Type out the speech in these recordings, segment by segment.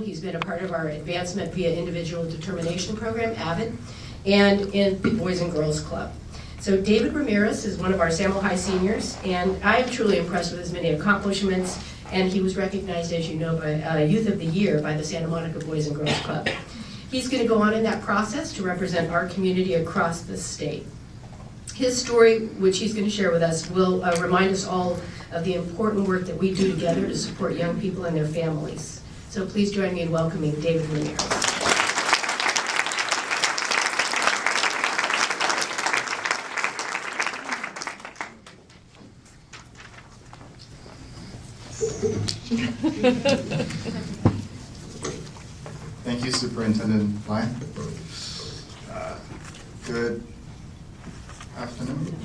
He's been a part of our Advancement via Individual Determination program, AVID, and in the Boys and Girls Club. So David Ramirez is one of our Samuel High seniors, and I am truly impressed with his many accomplishments, and he was recognized, as you know, by Youth of the Year by the Santa Monica Boys and Girls Club. He's going to go on in that process to represent our community across the state. His story, which he's going to share with us, will remind us all of the important work that we do together to support young people and their families. So please join me in welcoming David Ramirez. Thank you, Superintendent Lyon. Good afternoon.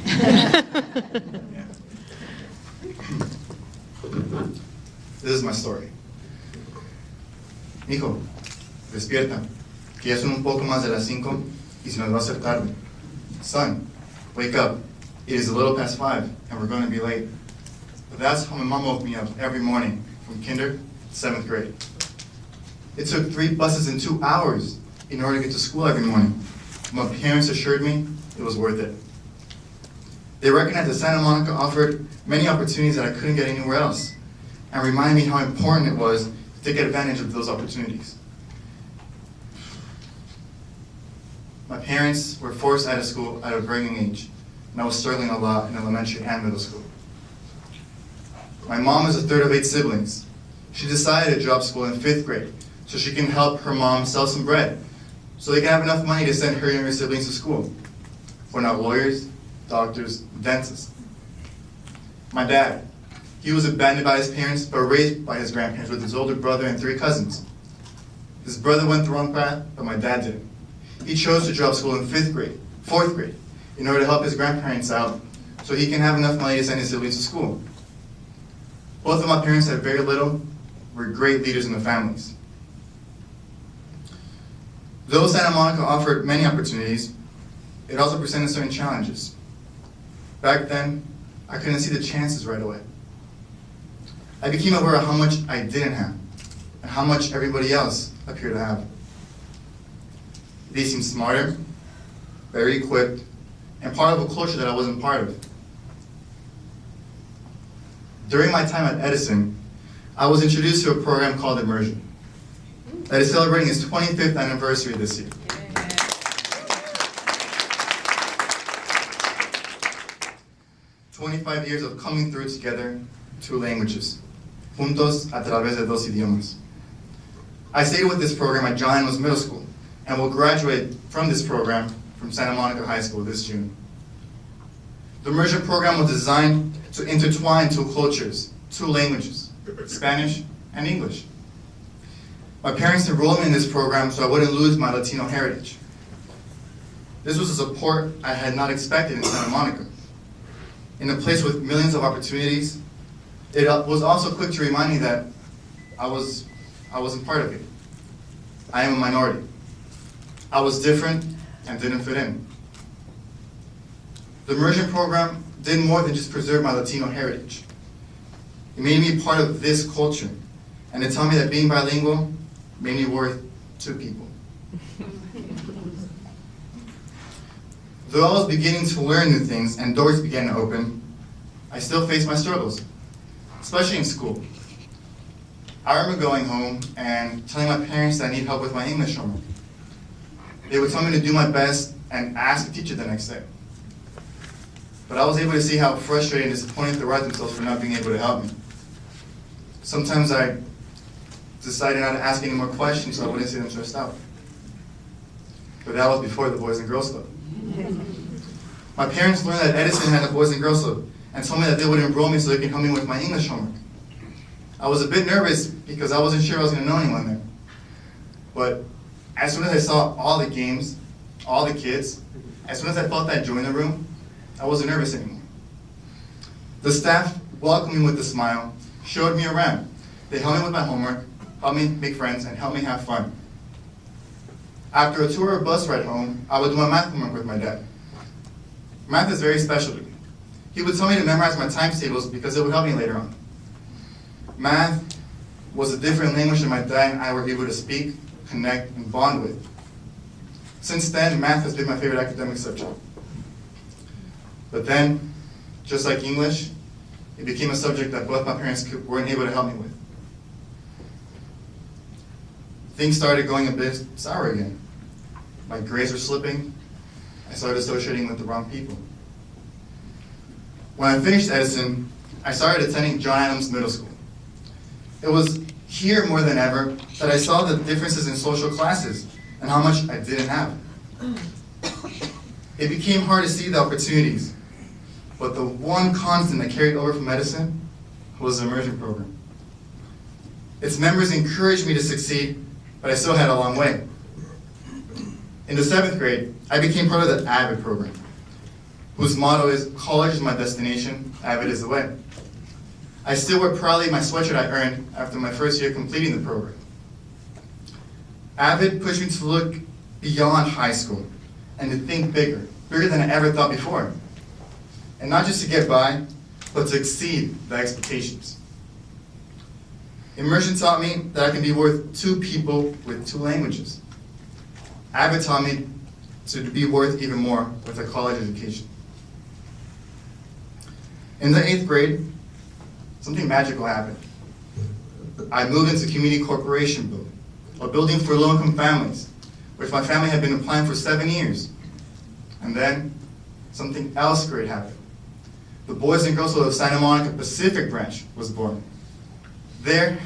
Yeah. This is my story. Hijo, despierta, que ya son un poco más de las 5 y se nos va a hacer tarde. Son, wake up. It is a little past 5 and we're going to be late. But that's how my mom woke me up every morning from kinder to 7th grade. It took 3 buses and 2 hours in order to get to school every morning. My parents assured me it was worth it. They recognized that Santa Monica offered many opportunities that I couldn't get anywhere else, and reminded me how important it was to take advantage of those opportunities. My parents were forced out of school at a very young age, and I was struggling a lot in elementary and middle school. My mom is the third of 8 siblings. She decided to drop school in 5th grade so she can help her mom sell some bread, so they can have enough money to send her younger siblings to school. We're not lawyers, doctors, dentists. My dad, he was abandoned by his parents but raised by his grandparents with his older brother and 3 cousins. His brother went the wrong path, but my dad didn't. He chose to drop school in 5th grade, 4th grade, in order to help his grandparents out so he can have enough money to send his siblings to school. Both of my parents had very little, were great leaders in their families. Though Santa Monica offered many opportunities, it also presented certain challenges. Back then, I couldn't see the chances right away. I became aware of how much I didn't have, and how much everybody else appeared to have. They seemed smarter, very equipped, and part of a culture that I wasn't part of. During my time at Edison, I was introduced to a program called Immersion that is celebrating its 25th anniversary this year. 25 years of coming through together 2 languages, juntos a través de 2 idiomas. I stayed with this program at John Ingalls Middle School and will graduate from this program from Santa Monica High School this June. The immersion program was designed to intertwine 2 cultures, 2 languages, Spanish and English. My parents enrolled me in this program so I wouldn't lose my Latino heritage. This was a support I had not expected in Santa Monica. In a place with millions of opportunities, it was also quick to remind me that I wasn't part of it. I am a minority. I was different and didn't fit in. The immersion program did more than just preserve my Latino heritage. It made me part of this culture, and it taught me that being bilingual made me worth 2 people. Though I was beginning to learn new things and doors began to open, I still faced my struggles, especially in school. I remember going home and telling my parents that I need help with my English homework. They would tell me to do my best and ask the teacher the next day. But I was able to see how frustrated and disappointed they were at themselves for not being able to help me. Sometimes I decided not to ask any more questions so I wouldn't see them stressed out. But that was before the Boys and Girls Club. My parents learned that Edison had a Boys and Girls Club and told me that they would enroll me so they could help me with my English homework. I was a bit nervous because I wasn't sure I was going to know anyone there. But as soon as I saw all the games, all the kids, as soon as I felt that joy in the room, I wasn't nervous anymore. The staff welcomed me with a smile, showed me around. They helped me with my homework, helped me make friends, and helped me have fun. After a 2-hour bus ride home, I would do my math homework with my dad. Math is very special to me. He would tell me to memorize my times tables because it would help me later on. Math was a different language that my dad and I were able to speak, connect, and bond with. Since then, math has been my favorite academic subject. But then, just like English, it became a subject that both my parents weren't able to help me with. Things started going a bit sour again. My grades were slipping. I started associating with the wrong people. When I finished Edison, I started attending John Adams Middle School. It was here more than ever that I saw the differences in social classes and how much I didn't have. It became hard to see the opportunities, but the one constant that carried over from Edison was the immersion program. Its members encouraged me to succeed, but I still had a long way. In the 7th grade, I became part of the AVID program, whose motto is, college is my destination, AVID is the way. I still wear proudly my sweatshirt I earned after my first year completing the program. AVID pushed me to look beyond high school and to think bigger than I ever thought before. And not just to get by, but to exceed the expectations. Immersion taught me that I can be worth 2 people with 2 languages. AVID taught me to be worth even more with a college education. In the 8th grade, something magical happened. I moved into Community Corporation Building, a building for low-income families, which my family had been applying for 7 years. And then, something else great happened. The Boys and Girls Club of Santa Monica Pacific branch was born. There,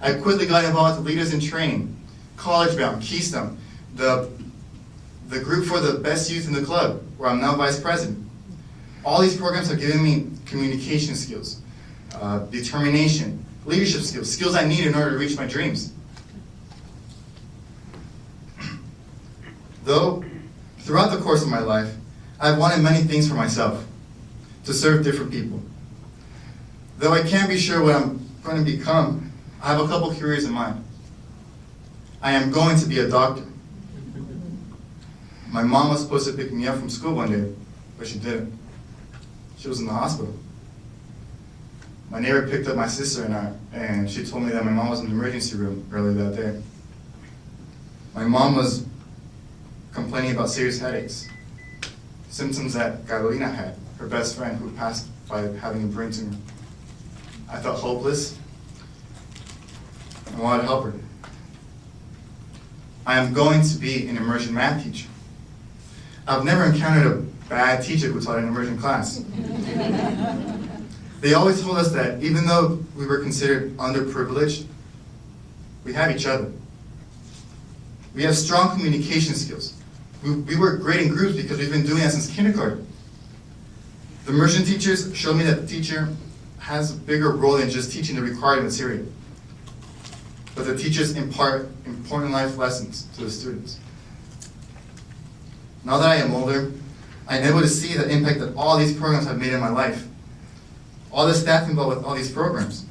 I quickly got involved with Leaders in Training, College Bound, Keystone, the group for the best youth in the club, where I'm now vice president. All these programs have given me communication skills, determination, leadership skills, skills I need in order to reach my dreams. Though, throughout the course of my life, I've wanted many things for myself, to serve different people. Though I can't be sure what I'm going to become, I have a couple careers in mind. I am going to be a doctor. My mom was supposed to pick me up from school one day, but she didn't. She was in the hospital. My neighbor picked up my sister and I, and she told me that my mom was in the emergency room earlier that day. My mom was complaining about serious headaches, symptoms that Carolina had, her best friend who passed by having a brain tumor. I felt hopeless and wanted to help her. I am going to be an immersion math teacher. I've never encountered a bad teacher who taught an immersion class. They always told us that even though we were considered underprivileged, we have each other. We have strong communication skills. We work great in groups because we've been doing that since kindergarten. The immersion teachers showed me that the teacher has a bigger role than just teaching the required material, but the teachers impart important life lessons to the students. Now that I am older, I am able to see the impact that all these programs have made in my life. All the staff involved with all these programs.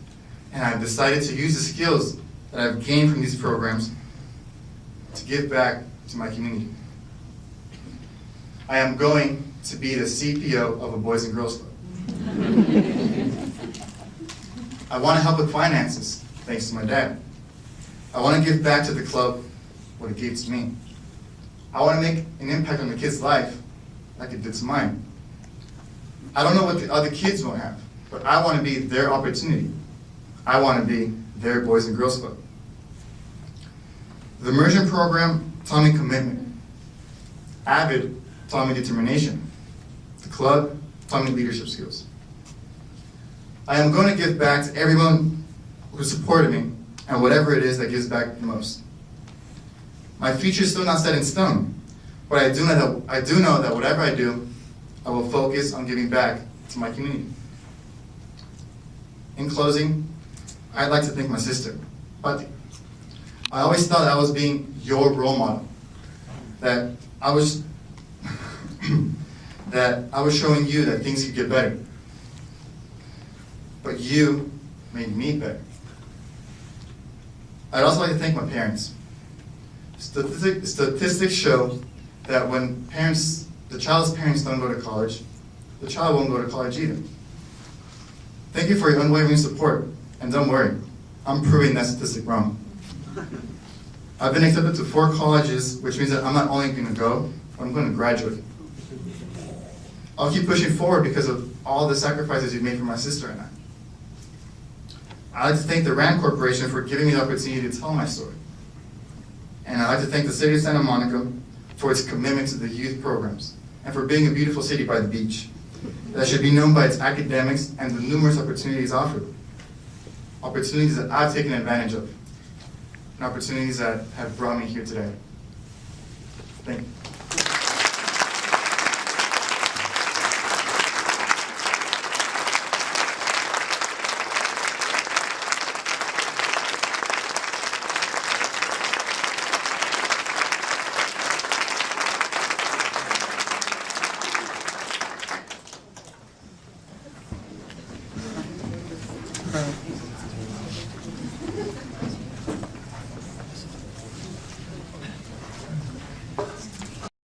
And I've decided to use the skills that I've gained from these programs to give back to my community. I am going to be the CPO of a Boys and Girls Club. I want to help with finances, thanks to my dad. I want to give back to the club what it gave to me. I want to make an impact on the kid's life like it did to mine. I don't know what the other kids won't have, but I want to be their opportunity. I want to be their Boys and Girls Club. The immersion program taught me commitment. AVID taught me determination. The club taught me leadership skills. I am going to give back to everyone who supported me and whatever it is that gives back the most. My future is still not set in stone, but I do know that whatever I do, I will focus on giving back to my community. In closing, I'd like to thank my sister, Pati. I always thought I was being your role model, that I was showing you that things could get better. But you made me better. I'd also like to thank my parents. Statistics show that when the child's parents don't go to college, the child won't go to college either. Thank you for your unwavering support, and don't worry, I'm proving that statistic wrong. I've been accepted to 4 colleges, which means that I'm not only going to go, but I'm going to graduate. I'll keep pushing forward because of all the sacrifices you've made for my sister and I. I'd like to thank the RAND Corporation for giving me the opportunity to tell my story. And I'd like to thank the city of Santa Monica for its commitment to the youth programs and for being a beautiful city by the beach that should be known by its academics and the numerous opportunities offered. Opportunities that I've taken advantage of, and opportunities that have brought me here today. Thank you.